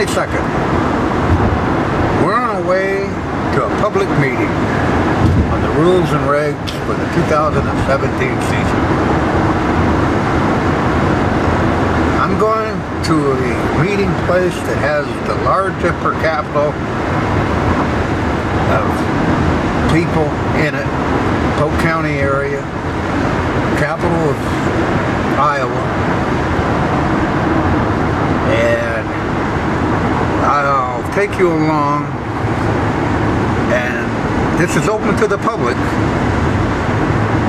22nd. We're on our way to a public meeting on the rules and regs for the 2017 season. I'm going to a meeting place that has the largest per capita of people in it, Polk County area, capital of Iowa, and I'll take you along, and this is open to the public,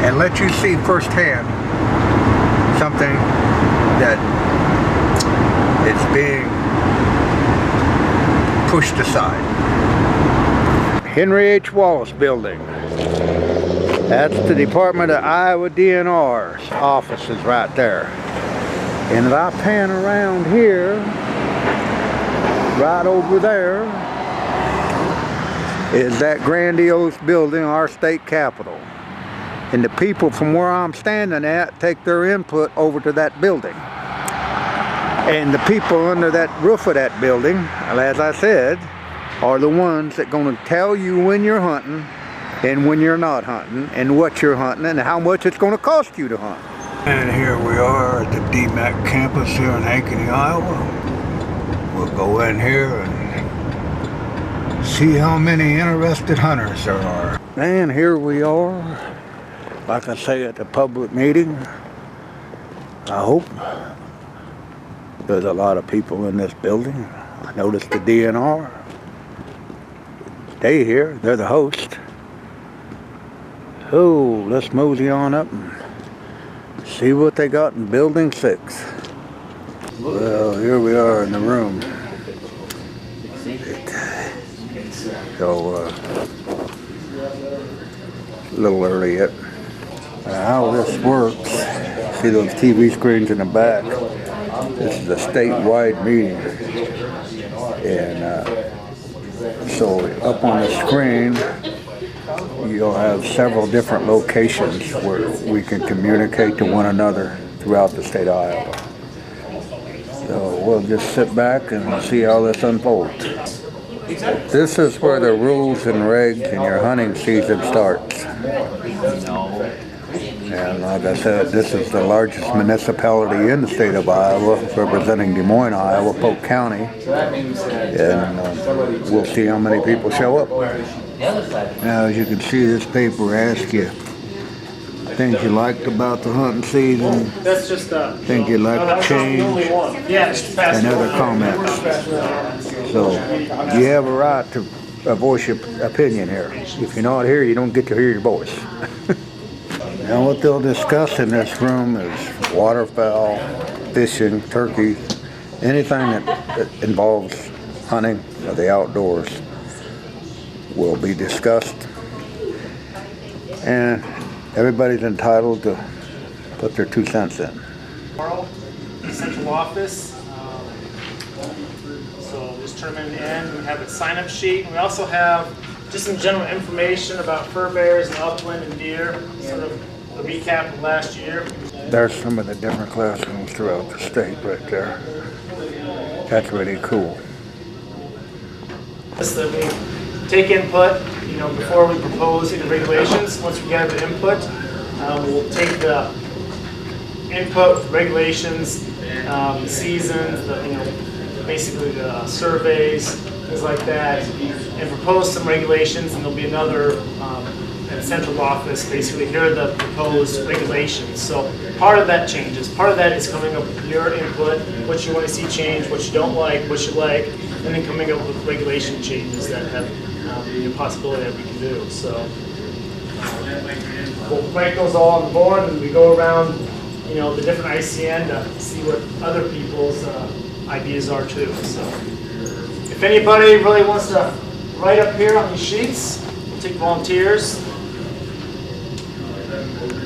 and let you see firsthand something that is being pushed aside. Henry H. Wallace Building. That's the Department of Iowa DNR's offices right there. And if I pan around here, right over there, is that grandiose building, our state capitol. And the people from where I'm standing at take their input over to that building. And the people under that roof of that building, as I said, are the ones that are going to tell you when you're hunting and when you're not hunting and what you're hunting and how much it's going to cost you to hunt. And here we are at the DMAC campus here in Ankeny, Iowa. We'll go in here and see how many interested hunters there are. And here we are, like I say, at the public meeting. I hope there's a lot of people in this building. I noticed the DNR. They here, they're the host. So let's mosey on up and see what they got in building 6. Well, here we are in the room. So, a little early yet. How this works, see those TV screens in the back? This is a statewide meeting. And so up on the screen, you'll have several different locations where we can communicate to one another throughout the state of Iowa. So we'll just sit back and see how this unfolds. This is where the rules and regs in your hunting season starts. And like I said, this is the largest municipality in the state of Iowa, representing Des Moines, Iowa, Polk County. And we'll see how many people show up. Now, as you can see, this paper asks you things you liked about the hunting season, things you'd like to change, and other comments. So you have a right to voice your opinion here. If you're not here, you don't get to hear your voice. Now what they'll discuss in this room is waterfowl, fishing, turkeys, anything that involves hunting or the outdoors will be discussed. And everybody's entitled to put their 2 cents in. Tomorrow, central office. So just turn them in. We have a sign-up sheet. We also have just some general information about fur bears and upland and deer. Sort of a recap of last year. There's some of the different classrooms throughout the state right there. That's really cool. So we take input, before we propose any regulations. Once we gather the input, we'll take the input, regulations, the seasons, basically the surveys, things like that, and propose some regulations. And there'll be another at the central office. Basically, here are the proposed regulations. So part of that changes. Part of that is coming up with your input, what you want to see change, what you don't like, what you like, and then coming up with regulation changes that have the possibility that we can do. So we'll write those all on the board, and we go around, the different ICN to see what other people's ideas are too. So if anybody really wants to write up here on these sheets, we'll take volunteers.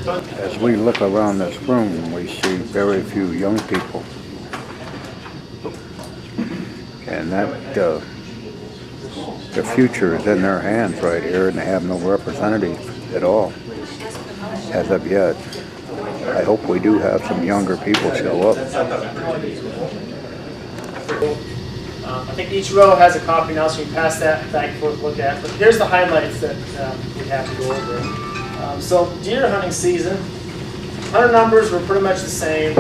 As we look around this room, we see very few young people. And that the future is in their hands right here, and they have no representative at all as of yet. I hope we do have some younger people show up. I think each row has a copy now, so you can pass that back and forth look at. But here's the highlights that we have to go over. So deer hunting season, hunter numbers were pretty much the same.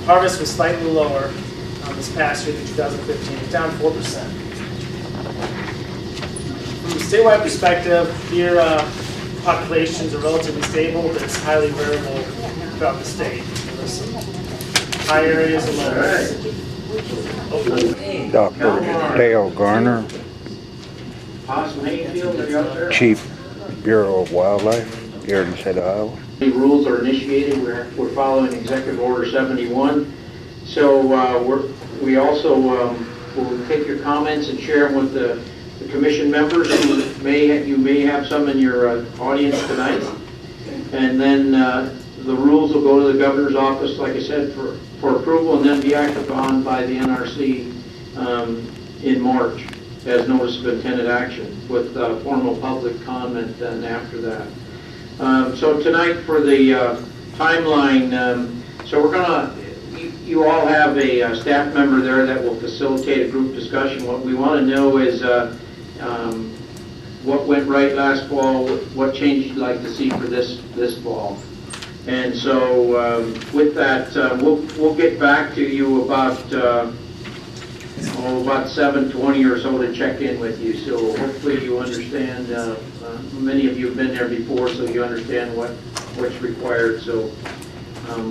Harvest was slightly lower this past year than 2015, it's down 4%. From a statewide perspective, deer populations are relatively stable, but it's highly variable throughout the state. There's some high areas and low areas. Dr. Dale Garner, Chief Bureau of Wildlife here in the state of Iowa. The rules are initiated. We're following Executive Order 71. So we also will take your comments and share them with the commission members. You may have some in your audience tonight. And then the rules will go to the governor's office, like I said, for approval, and then be acted upon by the NRC in March as notice of intended action with formal public comment then after that. So tonight for the timeline, so we're gonna, you all have a staff member there that will facilitate a group discussion. What we want to know is what went right last fall, what change you'd like to see for this fall. And so with that, we'll get back to you about 7:20 or so to check in with you. So hopefully you understand. Many of you have been there before, so you understand what's required. So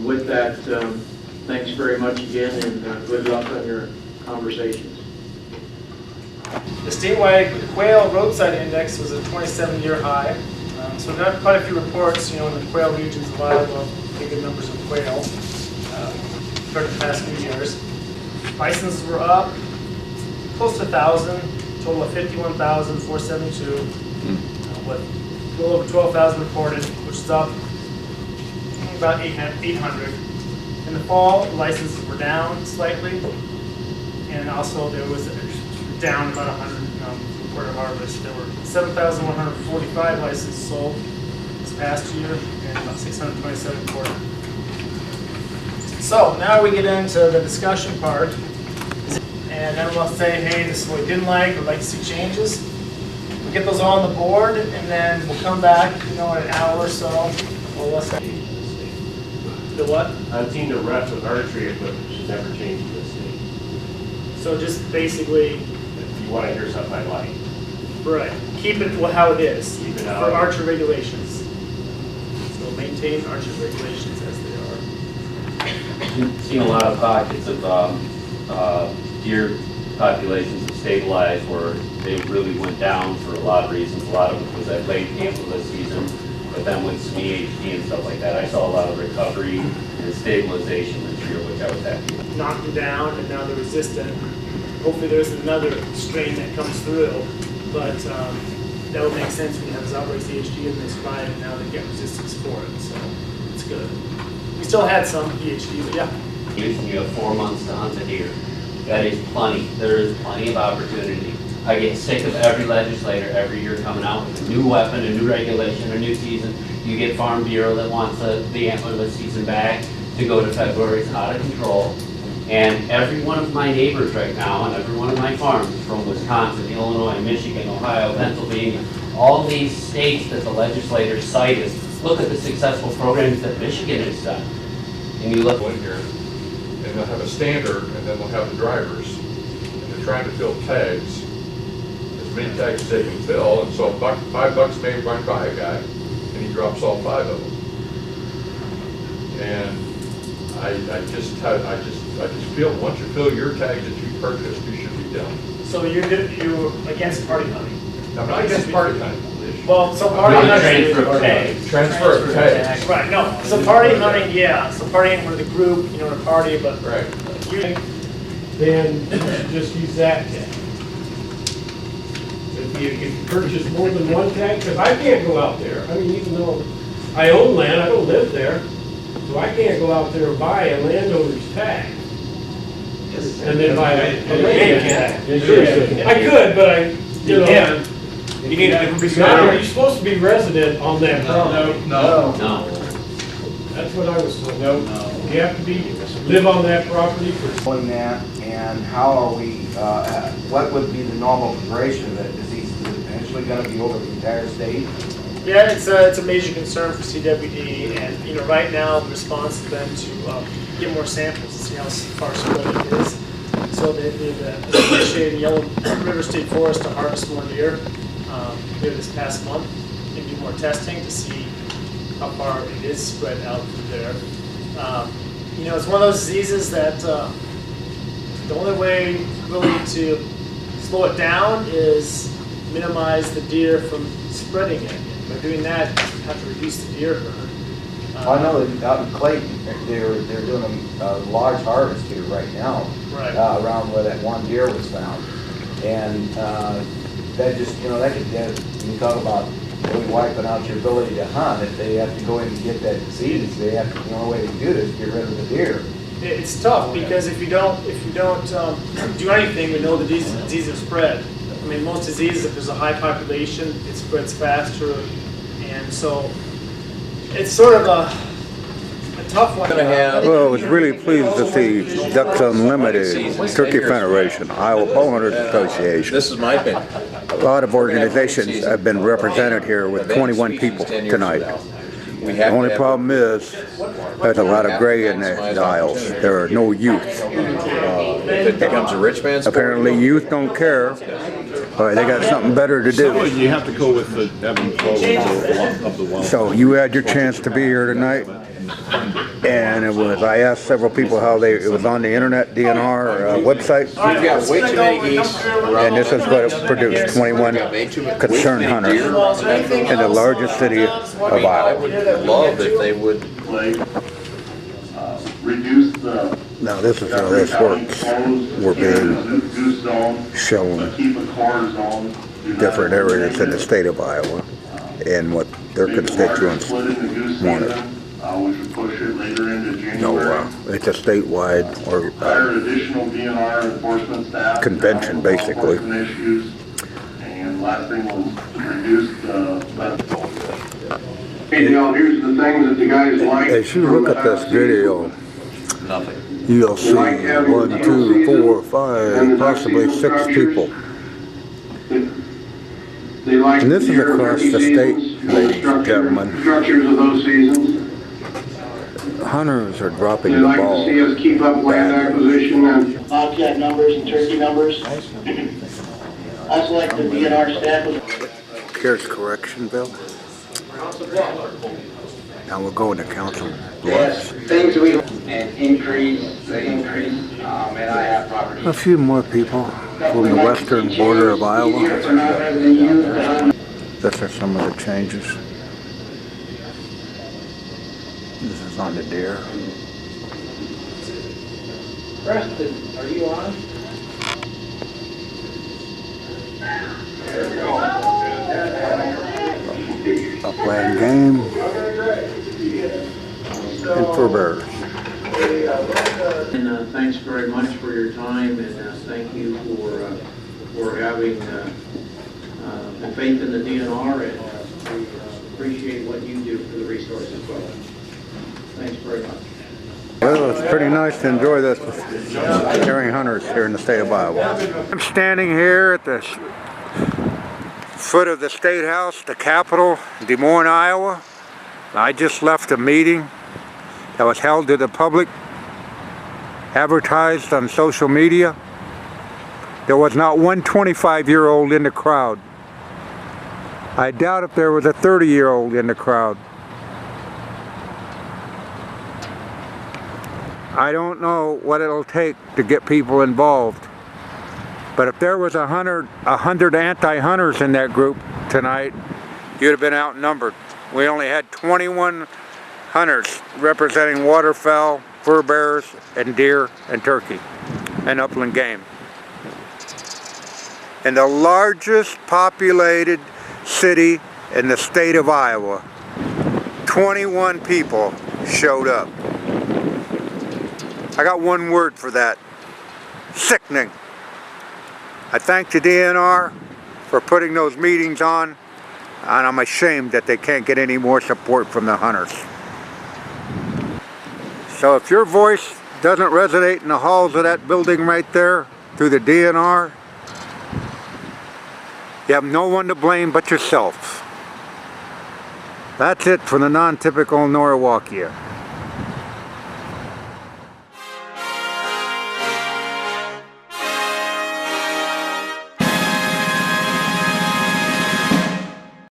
with that, thanks very much again, and good luck on your conversations. The statewide quail roadside index was a 27-year high. So we've got quite a few reports, in the quail regions of Iowa, good numbers of quail compared to the past few years. Licenses were up close to 1,000, total of 51,472, with a little over 12,000 reported, which is up about 800. In the fall, licenses were down slightly, and also there was down about 100 reported harvest. There were 7,145 licenses sold this past year, and about 627 reported. So now we get into the discussion part, and then we'll say, hey, this is what we didn't like, we'd like to see changes. We'll get those all on the board, and then we'll come back, in an hour or so, or less than. The what? I've seen the rest with archery equipment should never change in this state. So just basically, If you want to hear something I like, right, keep it how it is Keep it for how it is. archery regulations. So maintain archery regulations as they are. Seen a lot of pockets of deer populations have stabilized where they really went down for a lot of reasons. A lot of it was that late April this season, but then with some EHD and stuff like that, I saw a lot of recovery and stabilization this year, which I was happy with. Knocked them down, and now they're resistant. Hopefully there's another strain that comes through, but that would make sense when you have this outbreak EHD and they survive, and now they get resistance for it, so it's good. We still had some EHD, but yeah. Usually you have 4 months to hunt the deer. That is plenty. There is plenty of opportunity. I get sick of every legislator every year coming out with a new weapon, a new regulation, a new season. You get Farm Bureau that wants the antlerless season back to go to February. It's out of control. And every one of my neighbors right now, and every one of my farms from Wisconsin, Illinois, Michigan, Ohio, Pennsylvania, all these states that the legislators cite is, look at the successful programs that Michigan has done. And you look in here, and they'll have a standard, and then they'll have the drivers. And they're trying to fill tags, as many tags as they can fill, and so $5 may run by a guy, and he drops all 5 of them. And I just feel once you fill your tags that you purchased, you should be done. So you're against party hunting? I'm not against party hunting. Well, so party hunting. transfer of tags. Transfer of tags. Right, no, so party hunting, yeah, so party hunting with a group, in a party, but. Right. Then you should just use that tag. If you purchase more than one tag, because I can't go out there. I mean, even though I own land, I don't live there, so I can't go out there and buy a landowner's tag. And then buy a land tag. I could, but You need a different you're supposed to be resident on that property. No. That's what I was told. No. You have to live on that property for. That, And how are we, what would be the normal progression of that disease? Is it eventually going to be over the entire state? Yeah, it's a major concern for CWD, and right now the response has been to get more samples to see how far spread it is. So they've initiated Yellow River State Forest to harvest more deer here this past month and do more testing to see how far it is spread out through there. It's one of those diseases that the only way really to slow it down is minimize the deer from spreading it. By doing that, you have to reduce the deer herd. I know that out in Clayton, they're doing a large harvest here right now, Right. Around where that one deer was found, and that just that could you talk about really wiping out your ability to hunt. If they have to go in and get that disease, they have to, the only way to do it is get rid of the deer. It's tough because if you don't do anything, we know the disease will spread. I mean, most diseases, if there's a high population, it spreads faster, and so it's sort of a tough one. Well, I was really pleased to see Ducks Unlimited, Turkey Federation, Iowa Bowhunters Association. This is my opinion. A lot of organizations have been represented here with 21 people tonight. The only problem is there's a lot of gray in the aisles. There are no youth. If it becomes a rich man's sport, Apparently youth don't care. All right, they got something better to do. You have to go with the ebb and flow of the wild. So you had your chance to be here tonight, and I asked several people how it was on the internet, DNR website, we've got way too many geese. and this is what it produced: 21 concerned hunters in the largest city of I Iowa. would love if they would. Reduce the. Now this is how this works. We're being shown Keep a core zone. different areas in the state of Iowa and what their constituents wanted. We should push it later into January. No, it's a statewide or Hire additional DNR enforcement staff. convention, basically. Issues. And last thing was reduce the. Hey, Dale, here's the things that the guys like. As you look at this video, Nothing. you'll see 1, 2, 4, 5, possibly 6 people. They like And this is across the state, ladies and gentlemen. Structures of those seasons. Hunters are dropping They the like to ball. see us keep up land badly. acquisition and. Bobcat numbers and turkey numbers. Also like the DNR staff. Here's correction, Bill. Now we're going to Council Bluffs. Things we and increase and I have property. A few more people from the western border of Iowa. These are some of the changes. This is on the deer. Preston, are you on? Upland game and fur bearers. And thanks very much for your time, and thank you for having the faith in the DNR, and we appreciate what you do for the resource as well. Thanks very much. Well, it's pretty nice to enjoy this with hearing hunters here in the state of Iowa. I'm standing here at the foot of the State House, the Capitol, Des Moines, Iowa. I just left a meeting that was held to the public, advertised on social media. There was not one 25-year-old in the crowd. I doubt if there was a 30-year-old in the crowd. I don't know what it'll take to get people involved. But if there was 100 anti-hunters in that group tonight, you'd have been outnumbered. We only had 21 hunters representing waterfowl, fur bearers, and deer and turkey, and upland game. In the largest populated city in the state of Iowa, 21 people showed up. I got one word for that: sickening. I thank the DNR for putting those meetings on, and I'm ashamed that they can't get any more support from the hunters. So if your voice doesn't resonate in the halls of that building right there through the DNR, you have no one to blame but yourself. That's it for the non-typical Norwalkian.